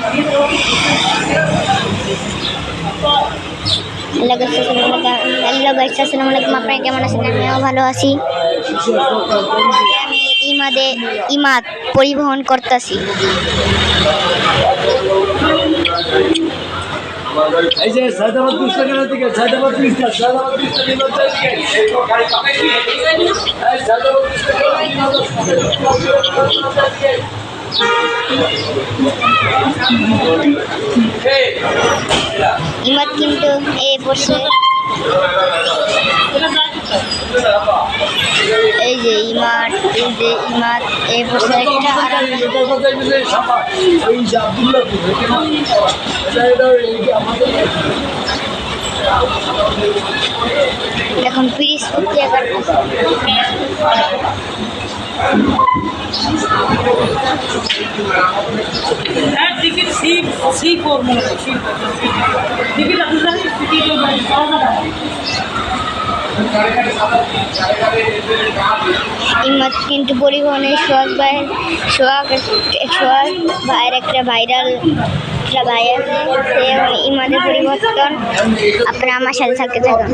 Hello guys, আসসালামু আলাইকুম। আপনারা কেমন আছেন? আমিও ভালো আছি। আমি ইমাদ পরিবহন করতেছি। এই যে সায়দাবাদ 20 টাকার দিকে সায়দাবাদ 20 টাকা সায়দাবাদ 20 টাকা নির্বাচন দিকে এই তো গাড়ি পাবে কি এই সায়দাবাদ 20 টাকা ইমাদ কিন্তু এ বসে এই যে ইমাদ এ বসে একটা এখন পিরিস প্রক্রিয়া টিকিট সি করবো টিকিট আপনার ইমাদ কিন্তু পরিবহনের সোহাগ ভাইয়ের একটা ভাইরাল ভাই আছে, সে ইমাদের পরিবর্তন। আপনারা আমার সাথে থাকতে থাকুন।